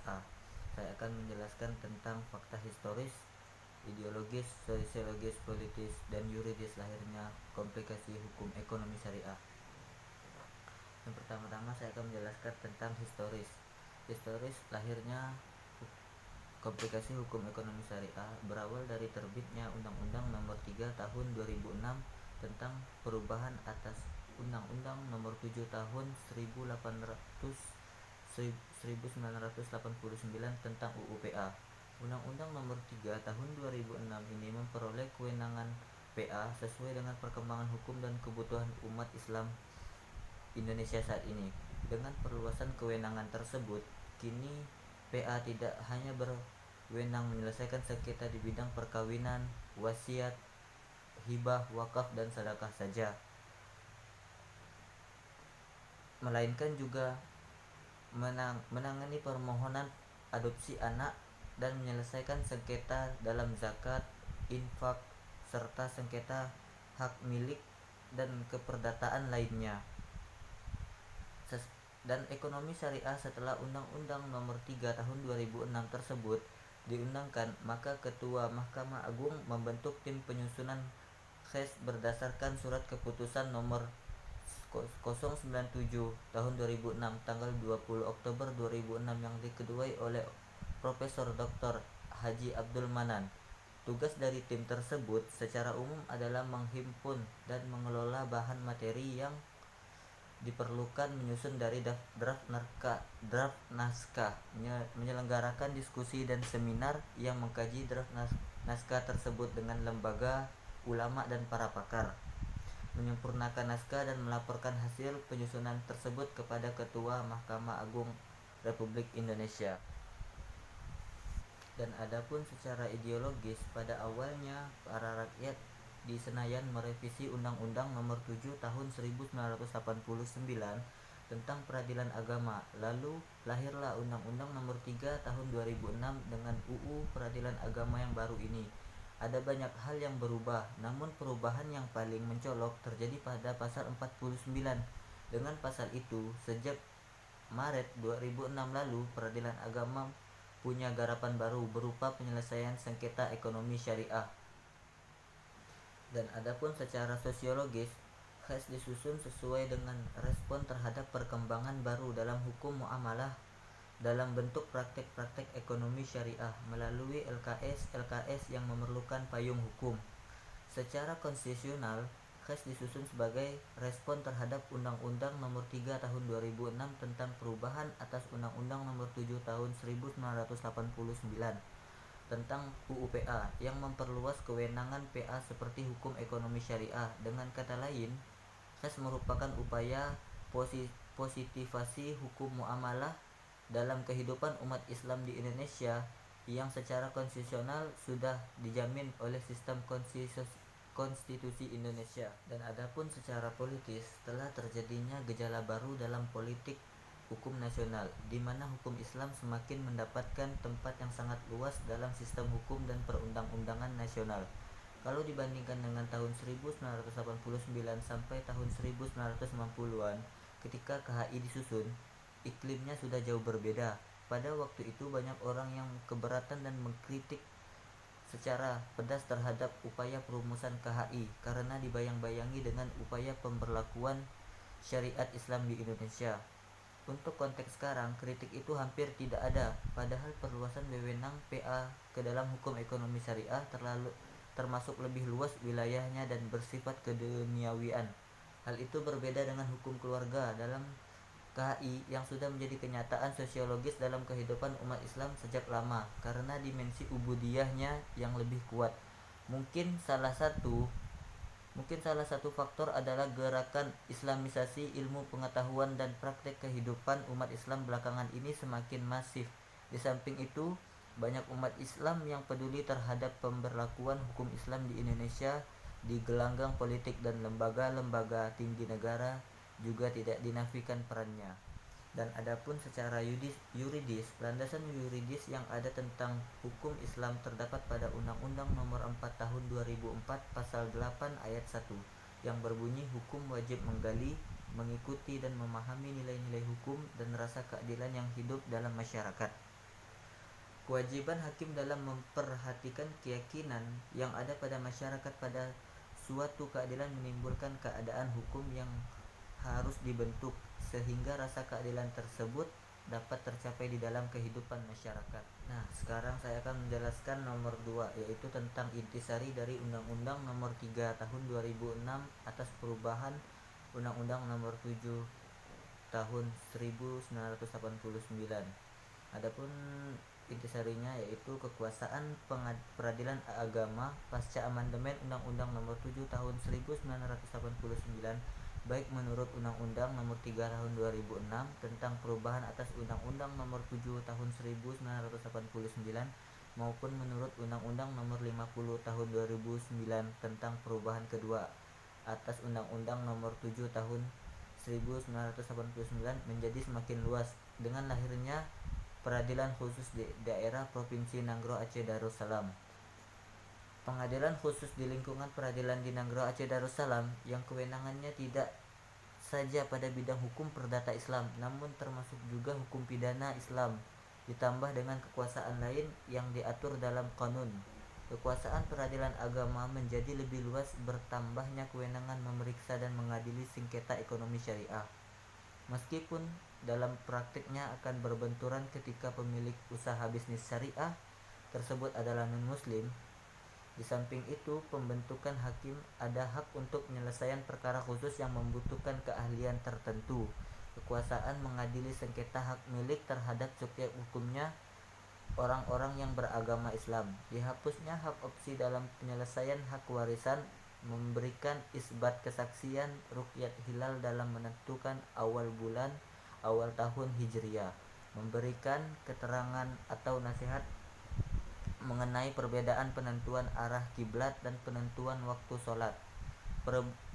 Syariah. Saya akan menjelaskan tentang fakta historis, ideologis, sosiologis, politis, dan yuridis lahirnya komplikasi hukum ekonomi syariah. Yang pertama-tama saya akan menjelaskan tentang historis. Historis lahirnya komplikasi hukum ekonomi syariah berawal dari terbitnya Undang-Undang Nomor 3 Tahun 2006 tentang perubahan atas Undang-Undang Nomor 7 Tahun 1989 tentang UU-PA. Undang-Undang Nomor 3 Tahun 2006 ini memperoleh kewenangan PA sesuai dengan perkembangan hukum dan kebutuhan umat Islam Indonesia saat ini. Dengan perluasan kewenangan tersebut, kini PA tidak hanya berwenang menyelesaikan sengketa di bidang perkawinan, wasiat, hibah, wakaf, dan sedekah saja, melainkan juga menangani permohonan adopsi anak dan menyelesaikan sengketa dalam zakat, infak, serta sengketa hak milik dan keperdataan lainnya. Dan ekonomi syariah setelah Undang-Undang Nomor 3 Tahun 2006 tersebut diundangkan, maka Ketua Mahkamah Agung membentuk tim penyusunan KHES berdasarkan surat keputusan nomor 097 tahun 2006 tanggal 20 Oktober 2006 yang diketuai oleh Profesor Dr. Haji Abdul Manan. Tugas dari tim tersebut secara umum adalah menghimpun dan mengelola bahan materi yang diperlukan, menyusun dari draft naskah, menyelenggarakan diskusi dan seminar yang mengkaji draft naskah tersebut dengan lembaga, ulama, dan para pakar, menyempurnakan naskah dan melaporkan hasil penyusunan tersebut kepada Ketua Mahkamah Agung Republik Indonesia. Dan adapun secara ideologis, pada awalnya para rakyat di Senayan merevisi Undang-Undang Nomor 7 Tahun 1989 tentang peradilan agama. Lalu lahirlah Undang-Undang Nomor 3 Tahun 2006 dengan UU Peradilan Agama yang baru ini. Ada banyak hal yang berubah, namun perubahan yang paling mencolok terjadi pada pasal 49. Dengan pasal itu, sejak Maret 2006 lalu, peradilan agama punya garapan baru berupa penyelesaian sengketa ekonomi syariah. Dan adapun secara sosiologis, KHES disusun sesuai dengan respon terhadap perkembangan baru dalam hukum muamalah dalam bentuk praktek-praktek ekonomi syariah melalui LKS yang memerlukan payung hukum. Secara konstitusional, KHES disusun sebagai respon terhadap Undang-Undang Nomor 3 Tahun 2006 tentang perubahan atas Undang-Undang Nomor 7 Tahun 1989 tentang UU-PA yang memperluas kewenangan PA seperti hukum ekonomi syariah. Dengan kata lain, KHES merupakan upaya positivasi hukum muamalah dalam kehidupan umat Islam di Indonesia yang secara konstitusional sudah dijamin oleh sistem konstitusi Indonesia. Dan adapun secara politis, telah terjadinya gejala baru dalam politik hukum nasional, di mana hukum Islam semakin mendapatkan tempat yang sangat luas dalam sistem hukum dan perundang-undangan nasional. Kalau dibandingkan dengan tahun 1989 sampai tahun 1990-an, ketika KHI disusun, iklimnya sudah jauh berbeda. Pada waktu itu banyak orang yang keberatan dan mengkritik secara pedas terhadap upaya perumusan KHI karena dibayang-bayangi dengan upaya pemberlakuan syariat Islam di Indonesia. Untuk konteks sekarang, kritik itu hampir tidak ada, padahal perluasan wewenang PA ke dalam hukum ekonomi syariah termasuk lebih luas wilayahnya dan bersifat keduniawian. Hal itu berbeda dengan hukum keluarga dalam KHI yang sudah menjadi kenyataan sosiologis dalam kehidupan umat Islam sejak lama karena dimensi ubudiyahnya yang lebih kuat. Mungkin salah satu faktor adalah gerakan Islamisasi ilmu pengetahuan dan praktek kehidupan umat Islam belakangan ini semakin masif. Di samping itu, banyak umat Islam yang peduli terhadap pemberlakuan hukum Islam di Indonesia di gelanggang politik dan lembaga-lembaga tinggi negara juga tidak dinafikan perannya. Dan adapun secara yuridis, landasan yuridis yang ada tentang hukum Islam terdapat pada Undang-Undang Nomor 4 Tahun 2004 Pasal 8 Ayat 1 yang berbunyi hukum wajib menggali, mengikuti dan memahami nilai-nilai hukum dan rasa keadilan yang hidup dalam masyarakat. Kewajiban hakim dalam memperhatikan keyakinan yang ada pada masyarakat pada suatu keadilan menimbulkan keadaan hukum yang harus dibentuk sehingga rasa keadilan tersebut dapat tercapai di dalam kehidupan masyarakat. Nah, sekarang saya akan menjelaskan nomor 2, yaitu tentang intisari dari Undang-Undang Nomor 3 Tahun 2006 atas perubahan Undang-Undang Nomor 7 Tahun 1989. Adapun intisarinya yaitu kekuasaan peradilan agama pasca amandemen Undang-Undang Nomor 7 Tahun 1989, baik menurut Undang-Undang Nomor 3 Tahun 2006 tentang perubahan atas Undang-Undang Nomor 7 Tahun 1989 maupun menurut Undang-Undang Nomor 50 Tahun 2009 tentang perubahan kedua atas Undang-Undang Nomor 7 Tahun 1989 menjadi semakin luas dengan lahirnya Peradilan Khusus di Daerah Provinsi Nanggro Aceh Darussalam. Pengadilan khusus di lingkungan peradilan di Nanggro Aceh Darussalam yang kewenangannya tidak saja pada bidang hukum perdata Islam, namun termasuk juga hukum pidana Islam, ditambah dengan kekuasaan lain yang diatur dalam kanun. Kekuasaan peradilan agama menjadi lebih luas bertambahnya kewenangan memeriksa dan mengadili sengketa ekonomi syariah. Meskipun dalam praktiknya akan berbenturan ketika pemilik usaha bisnis syariah tersebut adalah non-muslim. Di samping itu, pembentukan hakim ada hak untuk penyelesaian perkara khusus yang membutuhkan keahlian tertentu. Kekuasaan mengadili sengketa hak milik terhadap subjek hukumnya orang-orang yang beragama Islam. Dihapusnya hak opsi dalam penyelesaian hak warisan, memberikan isbat kesaksian ruqyat hilal dalam menentukan awal bulan awal tahun Hijriah, memberikan keterangan atau nasihat mengenai perbedaan penentuan arah kiblat dan penentuan waktu sholat.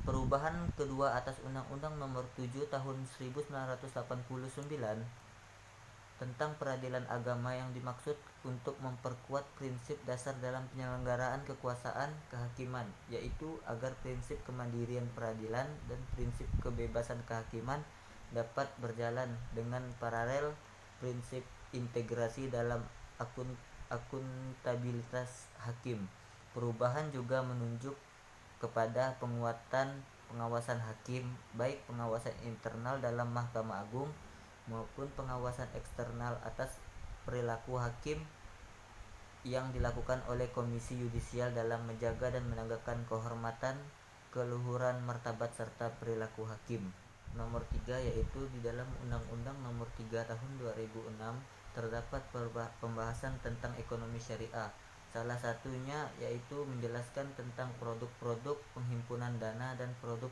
Perubahan kedua atas Undang-Undang Nomor 7 Tahun 1989 tentang peradilan agama yang dimaksud untuk memperkuat prinsip dasar dalam penyelenggaraan kekuasaan kehakiman, yaitu agar prinsip kemandirian peradilan dan prinsip kebebasan kehakiman dapat berjalan dengan paralel prinsip integrasi dalam akuntabilitas hakim. Perubahan juga menunjuk kepada penguatan pengawasan hakim, baik pengawasan internal dalam Mahkamah Agung maupun pengawasan eksternal atas perilaku hakim yang dilakukan oleh Komisi Yudisial dalam menjaga dan menegakkan kehormatan, keluhuran martabat serta perilaku hakim. Nomor 3 yaitu di dalam Undang-Undang Nomor 3 Tahun 2006 terdapat pembahasan tentang ekonomi syariah. Salah satunya yaitu menjelaskan tentang produk-produk penghimpunan dana dan produk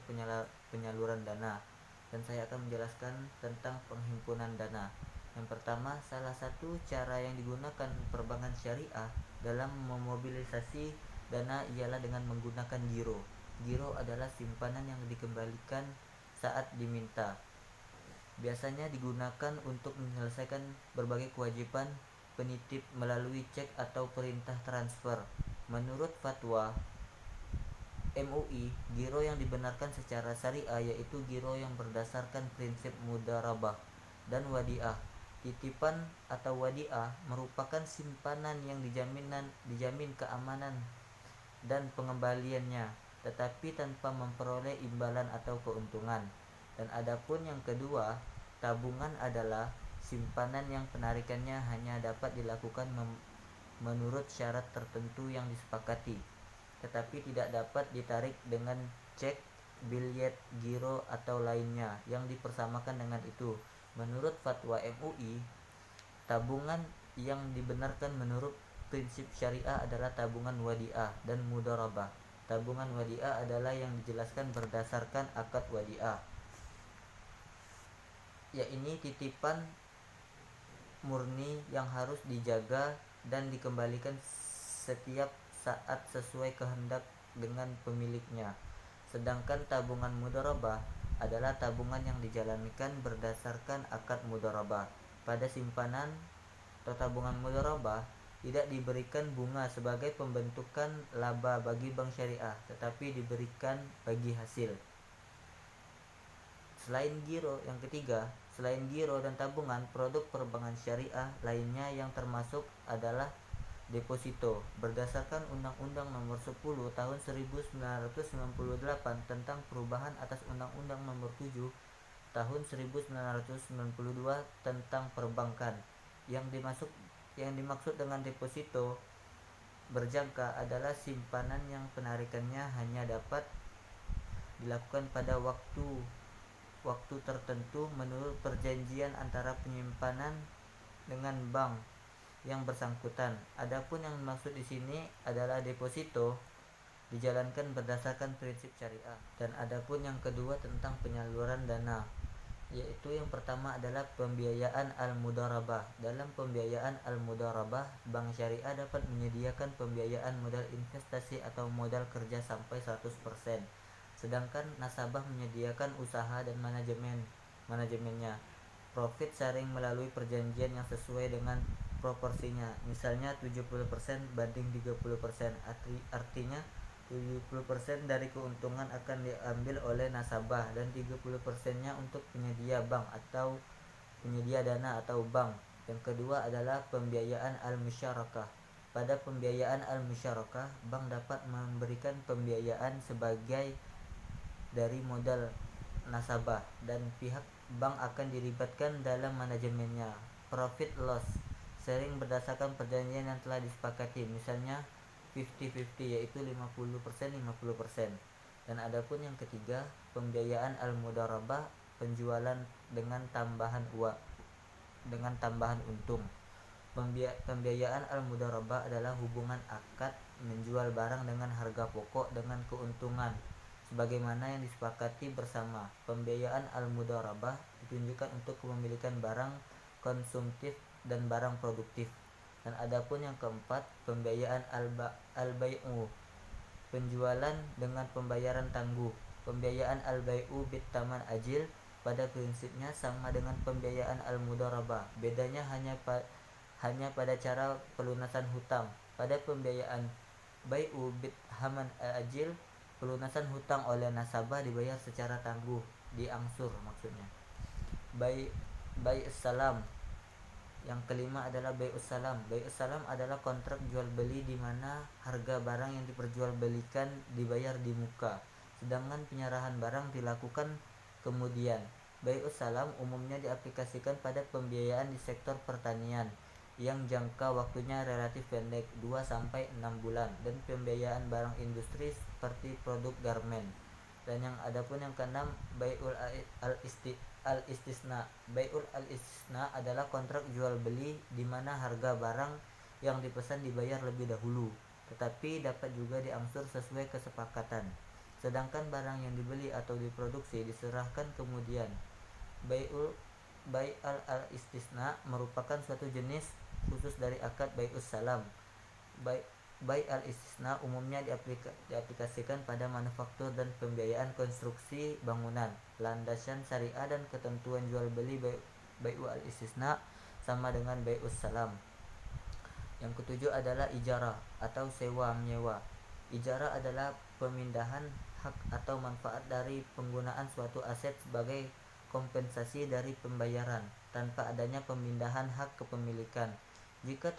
penyaluran dana. Dan saya akan menjelaskan tentang penghimpunan dana. Yang pertama, salah satu cara yang digunakan perbankan syariah dalam memobilisasi dana ialah dengan menggunakan giro. Giro adalah simpanan yang dikembalikan saat diminta. Biasanya digunakan untuk menyelesaikan berbagai kewajiban penitip melalui cek atau perintah transfer. Menurut fatwa MUI, giro yang dibenarkan secara syariah yaitu giro yang berdasarkan prinsip mudharabah dan wadiah. Titipan atau wadiah merupakan simpanan yang dijamin keamanan dan pengembaliannya, tetapi tanpa memperoleh imbalan atau keuntungan. Dan adapun yang kedua, tabungan adalah simpanan yang penarikannya hanya dapat dilakukan menurut syarat tertentu yang disepakati, tetapi tidak dapat ditarik dengan cek, bilet, giro atau lainnya yang dipersamakan dengan itu. Menurut fatwa MUI, tabungan yang dibenarkan menurut prinsip syariah adalah tabungan wadiah dan mudharabah. Tabungan wadiah adalah yang dijelaskan berdasarkan akad wadiah, yakni titipan murni yang harus dijaga dan dikembalikan setiap saat sesuai kehendak dengan pemiliknya. Sedangkan tabungan mudharabah adalah tabungan yang dijalankan berdasarkan akad mudharabah. Pada simpanan atau tabungan mudharabah tidak diberikan bunga sebagai pembentukan laba bagi bank syariah, tetapi diberikan bagi hasil. Selain giro, yang ketiga, Selain giro dan tabungan, produk perbankan syariah lainnya yang termasuk adalah deposito. Berdasarkan Undang-Undang Nomor 10 Tahun 1998 tentang perubahan atas Undang-Undang Nomor 7 Tahun 1992 tentang perbankan, yang dimaksud dengan deposito berjangka adalah simpanan yang penarikannya hanya dapat dilakukan pada waktu tertentu menurut perjanjian antara penyimpanan dengan bank yang bersangkutan. Adapun yang dimaksud di sini adalah deposito dijalankan berdasarkan prinsip syariah. Dan adapun yang kedua tentang penyaluran dana, yaitu yang pertama adalah pembiayaan al-mudharabah. Dalam pembiayaan al-mudharabah, bank syariah dapat menyediakan pembiayaan modal investasi atau modal kerja sampai 100%. Sedangkan nasabah menyediakan usaha dan manajemennya. Profit sharing melalui perjanjian yang sesuai dengan proporsinya. Misalnya 70% banding 30%. Artinya 70% dari keuntungan akan diambil oleh nasabah dan 30%-nya untuk penyedia bank atau penyedia dana atau bank. Yang kedua adalah pembiayaan al-musyarakah. Pada pembiayaan al-musyarakah, bank dapat memberikan pembiayaan sebagai dari modal nasabah dan pihak bank akan dilibatkan dalam manajemennya. Profit loss sharing berdasarkan perjanjian yang telah disepakati, misalnya 50-50, yaitu 50% 50%. Dan adapun yang ketiga, pembiayaan al-mudharabah, penjualan dengan tambahan untung. Pembiayaan al-mudharabah adalah hubungan akad menjual barang dengan harga pokok dengan keuntungan sebagaimana yang disepakati bersama. Pembiayaan al-mudharabah ditunjukkan untuk kepemilikan barang konsumtif dan barang produktif. Dan adapun yang keempat, pembiayaan al-bai'u, penjualan dengan pembayaran tangguh. Pembiayaan al-bai'u bit taman ajil pada prinsipnya sama dengan pembiayaan al-mudharabah. Bedanya hanya pada cara pelunasan hutang. Pada pembiayaan bai'u bit haman ajil, pelunasan hutang oleh nasabah dibayar secara tangguh, diangsur maksudnya. Bai'us salam. Yang kelima adalah bai'us salam. Bai'us salam adalah kontrak jual beli di mana harga barang yang diperjualbelikan dibayar di muka, sedangkan penyerahan barang dilakukan kemudian. Bai'us salam umumnya diaplikasikan pada pembiayaan di sektor pertanian yang jangka waktunya relatif pendek 2-6 bulan, dan pembiayaan barang industri seperti produk garmen. Dan yang adapun yang keenam, bai'ul al-istisna. Bai'ul al-istisna adalah kontrak jual beli di mana harga barang yang dipesan dibayar lebih dahulu, tetapi dapat juga diangsur sesuai kesepakatan. Sedangkan barang yang dibeli atau diproduksi diserahkan kemudian. Bai'al al-istisna merupakan suatu jenis khusus dari akad bai'us salam. Bai'al istisna umumnya diaplikasikan pada manufaktur dan pembiayaan konstruksi bangunan. Landasan syariah dan ketentuan jual beli bai'ul al-istisna sama dengan bai'us salam. Yang ketujuh adalah ijarah atau sewa menyewa. Ijarah adalah pemindahan hak atau manfaat dari penggunaan suatu aset sebagai kompensasi dari pembayaran tanpa adanya pemindahan hak kepemilikan. Jika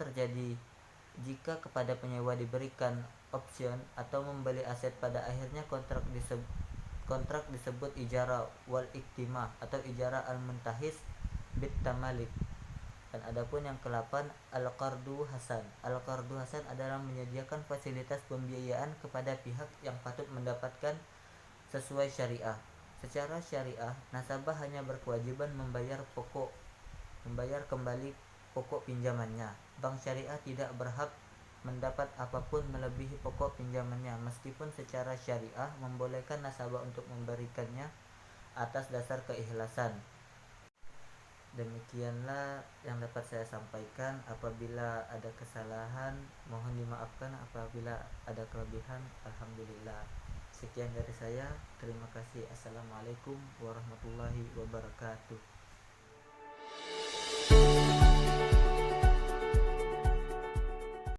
kepada penyewa diberikan opsion atau membeli aset, pada akhirnya kontrak disebut ijarah wal iktimah atau ijarah al-muntahis bit tamalik. Dan adapun yang ke-8, al-qardu hasan. Al-qardu hasan adalah menyediakan fasilitas pembiayaan kepada pihak yang patut mendapatkan sesuai syariah. Secara syariah, nasabah hanya berkewajiban membayar kembali pokok pinjamannya. Bank syariah tidak berhak mendapat apapun melebihi pokok pinjamannya, meskipun secara syariah membolehkan nasabah untuk memberikannya atas dasar keikhlasan. Demikianlah yang dapat saya sampaikan. Apabila ada kesalahan mohon dimaafkan, apabila ada kelebihan alhamdulillah. Sekian dari saya, terima kasih. Assalamualaikum warahmatullahi wabarakatuh.